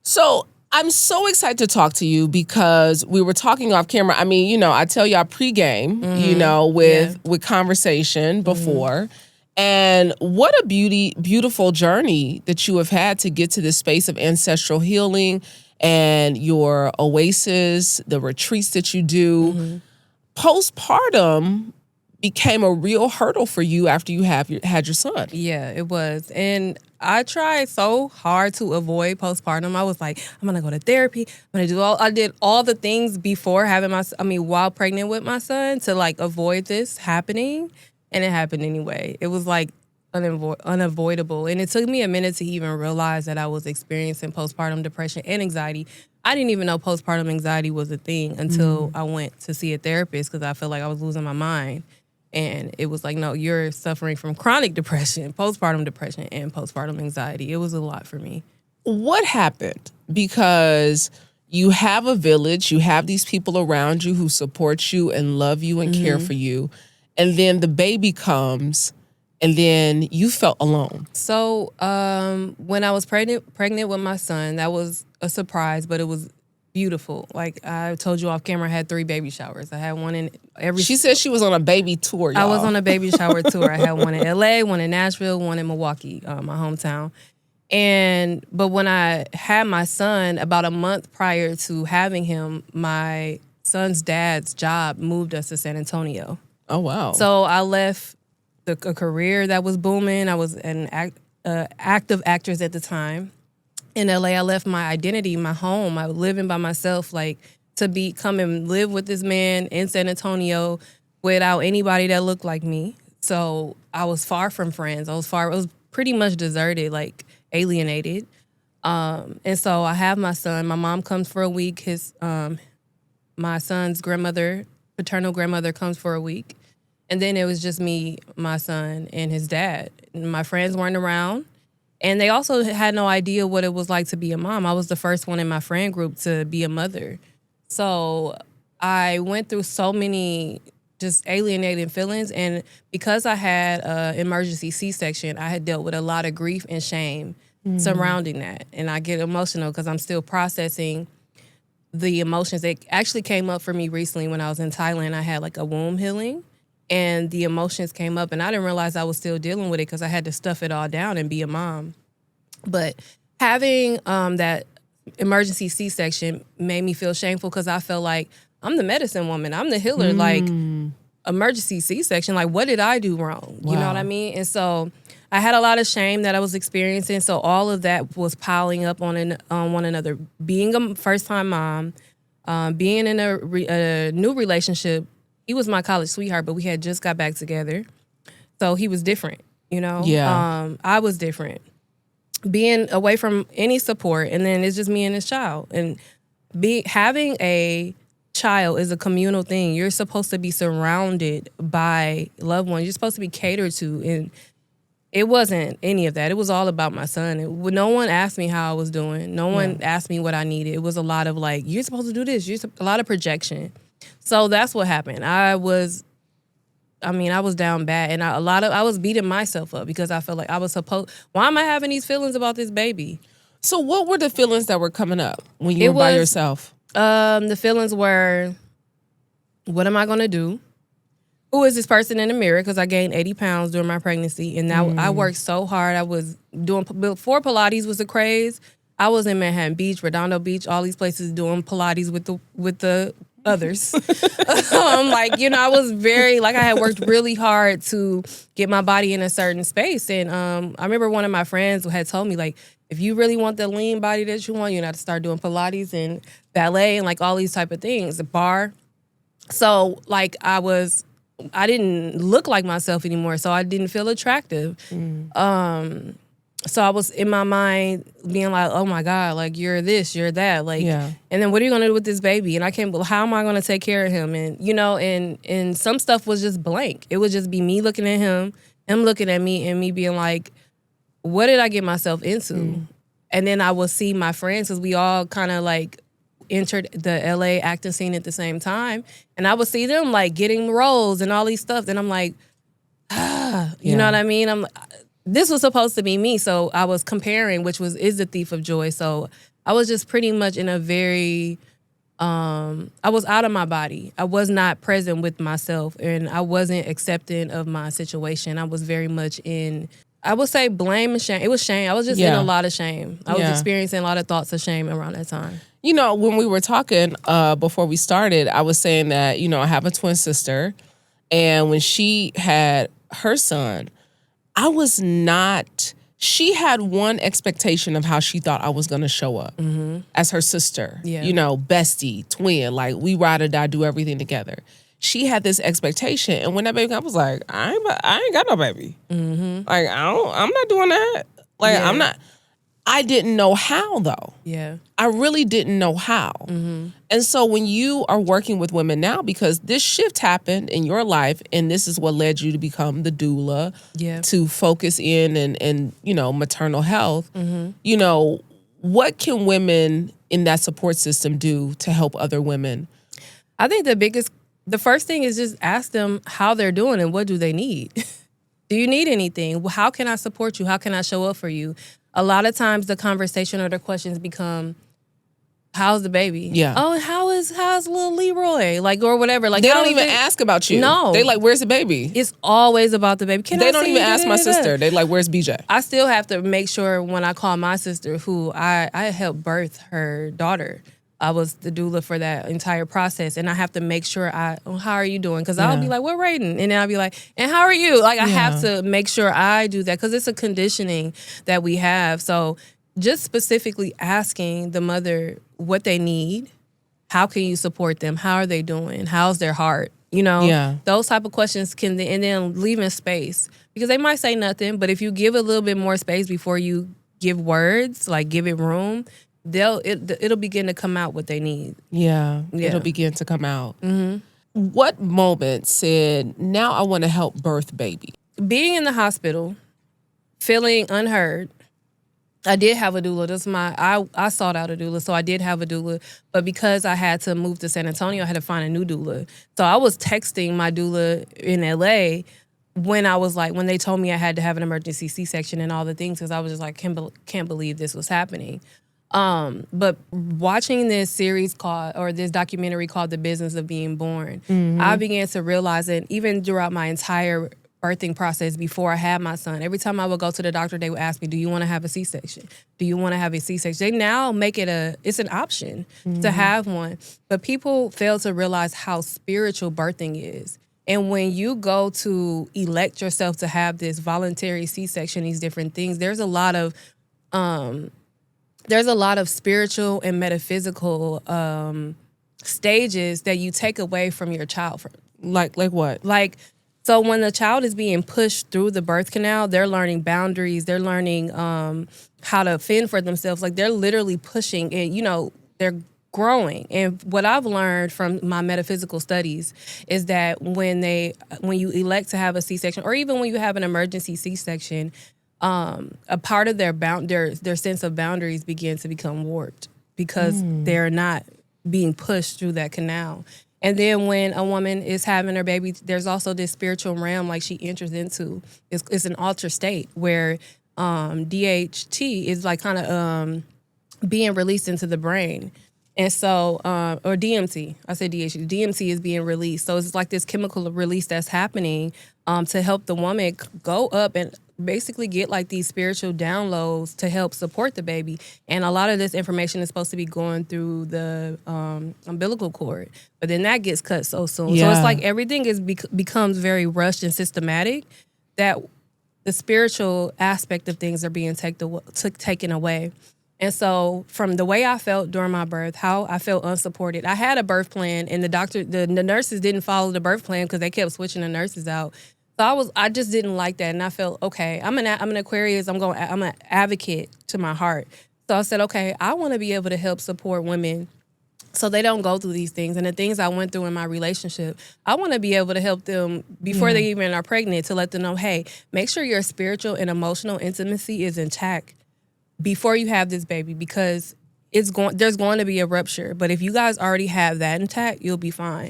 So I'm so excited to talk to you because we were talking off camera. I mean, I tell y'all pregame, with conversation before. And what a beautiful journey that you have had to get to this space of ancestral healing and your oasis, the retreats that you do. Postpartum became a real hurdle for you after you had your son. Yeah, it was. And I tried so hard to avoid postpartum. I was like, I'm gonna go to therapy. I did all the things before having while pregnant with my son to like avoid this happening. And it happened anyway. It was like unavoidable. And it took me a minute to even realize that I was experiencing postpartum depression and anxiety. I didn't even know postpartum anxiety was a thing until I went to see a therapist because I felt like I was losing my mind. And it was like, no, you're suffering from chronic depression, postpartum depression, and postpartum anxiety. It was a lot for me. What happened? Because you have a village, you have these people around you who support you and love you and care for you. And then the baby comes, and then you felt alone. So when I was pregnant with my son, that was a surprise, but it was beautiful. Like I told you off camera, I had 3 baby showers. I had one in every... She said she was on a baby tour, y'all. I was on a baby shower tour. I had one in LA, one in Nashville, one in Milwaukee, my hometown. But when I had my son, about a month prior to having him, my son's dad's job moved us to San Antonio. Oh, wow. So I left a career that was booming. I was an active actress at the time. In LA, I left my identity, my home. I was living by myself, like to come and live with this man in San Antonio without anybody that looked like me. So I was far from friends. I was pretty much deserted, like alienated. And so I have my son. My mom comes for a week. My son's paternal grandmother comes for a week. And then it was just me, my son, and his dad. My friends weren't around. And they also had no idea what it was like to be a mom. I was the first one in my friend group to be a mother. So I went through so many just alienating feelings. And because I had an emergency C-section, I had dealt with a lot of grief and shame surrounding that. And I get emotional because I'm still processing the emotions that actually came up for me recently when I was in Thailand. I had like a womb healing. And the emotions came up, and I didn't realize I was still dealing with it because I had to stuff it all down and be a mom. But having that emergency C-section made me feel shameful because I felt like I'm the medicine woman. I'm the healer. Like, emergency C-section, like, what did I do wrong? Wow. You know what I mean? And so I had a lot of shame that I was experiencing. So all of that was piling up on one another. Being a first-time mom, being in a new relationship. He was my college sweetheart, but we had just got back together. So he was different, Yeah. I was different. Being away from any support, and then it's just me and this child. And having a child is a communal thing. You're supposed to be surrounded by loved ones. You're supposed to be catered to. And it wasn't any of that. It was all about my son. No one asked me how I was doing. No one asked me what I needed. It was a lot of like, you're supposed to do this. A lot of projection. So that's what happened. I was down bad, and I was beating myself up because I felt like I was why am I having these feelings about this baby? So what were the feelings that were coming up when you were by yourself? The feelings were, what am I going to do? Who is this person in the mirror? Because I gained 80 pounds during my pregnancy, and now I worked so hard. I was before Pilates was a craze. I was in Manhattan Beach, Redondo Beach, all these places doing Pilates with the others. I was I had worked really hard to get my body in a certain space. And I remember one of my friends had told me, like, if you really want the lean body that you want, you have to start doing Pilates and ballet and like all these type of things, a bar. So like I didn't look like myself anymore. So I didn't feel attractive. So I was in my mind being like, oh my God, like you're this, you're that. Like, and then what are you going to do with this baby? And how am I going to take care of him? And, and some stuff was just blank. It would just be me looking at him looking at me, and me being like, what did I get myself into? And then I would see my friends, because we all kind of like entered the LA acting scene at the same time. And I would see them like getting roles and all these stuff. And I'm like, you know what I mean? This was supposed to be me. So I was comparing, which is the thief of joy. So I was just pretty much in a very, I was out of my body. I was not present with myself, and I wasn't accepting of my situation. I was very much in, I would say, blame and shame. It was shame. I was just in a lot of shame. I was experiencing a lot of thoughts of shame around that time. You know, when we were talking before we started, I was saying that, you know, I have a twin sister, and when she had her son, I was not, she had one expectation of how she thought I was going to show up as her sister, you know, bestie, twin, like we ride or die, do everything together. She had this expectation, and when that baby came, I was like, I ain't got no baby. Like, I'm not doing that. Like, I didn't know how, though. Yeah. I really didn't know how. And so when you are working with women now, because this shift happened in your life, and this is what led you to become the doula, to focus in and you know, maternal health, you know, what can women in that support system do to help other women? I think the first thing is just ask them how they're doing and what do they need. Do you need anything? How can I support you? How can I show up for you? A lot of times the conversation or the questions become, how's the baby? Yeah. Oh, how's little Leroy? Like, or whatever. Like, they don't even ask about you. No. They like, where's the baby? It's always about the baby. They don't even ask my sister. They like, where's BJ? I still have to make sure when I call my sister, who I helped birth her daughter. I was the doula for that entire process, and I have to make sure how are you doing? Because I'll be like, we're rating, and then I'll be like, and how are you? Like, I have to make sure I do that because it's a conditioning that we have. So just specifically asking the mother what they need, how can you support them? How are they doing? How's their heart? You know, those type of questions and then leaving space, because they might say nothing, but if you give a little bit more space before you give words, like give it room, it'll begin to come out what they need. Yeah. It'll begin to come out. What moment said, now I want to help birth baby? Being in the hospital, feeling unheard. I did have a doula. I sought out a doula, so I did have a doula. But because I had to move to San Antonio, I had to find a new doula. So I was texting my doula in LA when they told me I had to have an emergency C-section and all the things, because I was just like, can't believe this was happening. But watching this this documentary called The Business of Being Born, I began to realize that even throughout my entire birthing process before I had my son, every time I would go to the doctor, they would ask me, do you want to have a C-section? Do you want to have a C-section? They now make it's an option to have one. But people fail to realize how spiritual birthing is. And when you go to elect yourself to have this voluntary C-section, these different things, there's a lot of spiritual and metaphysical stages that you take away from your child. Like what? So when the child is being pushed through the birth canal, they're learning boundaries. They're learning how to fend for themselves. Like, they're literally pushing, and you know, they're growing. And what I've learned from my metaphysical studies is that when you elect to have a C-section, or even when you have an emergency C-section, a part of their sense of boundaries begin to become warped because they're not being pushed through that canal. And then when a woman is having her baby, there's also this spiritual realm like she enters into. It's an altered state where DHT is like kind of being released into the brain. And so, or DMT, I said DHT, DMT is being released. So it's like this chemical release that's happening to help the woman go up and basically get like these spiritual downloads to help support the baby. And a lot of this information is supposed to be going through the umbilical cord, but then that gets cut so soon. So it's like everything becomes very rushed and systematic, that the spiritual aspect of things are being taken away. And so from the way I felt during my birth, how I felt unsupported, I had a birth plan, and the nurses didn't follow the birth plan because they kept switching the nurses out. So I just didn't like that, and I felt, okay, I'm an Aquarius. I'm an advocate to my heart. So I said, okay, I want to be able to help support women so they don't go through these things. And the things I went through in my relationship, I want to be able to help them before they even are pregnant, to let them know, hey, make sure your spiritual and emotional intimacy is intact before you have this baby, because there's going to be a rupture. But if you guys already have that intact, you'll be fine.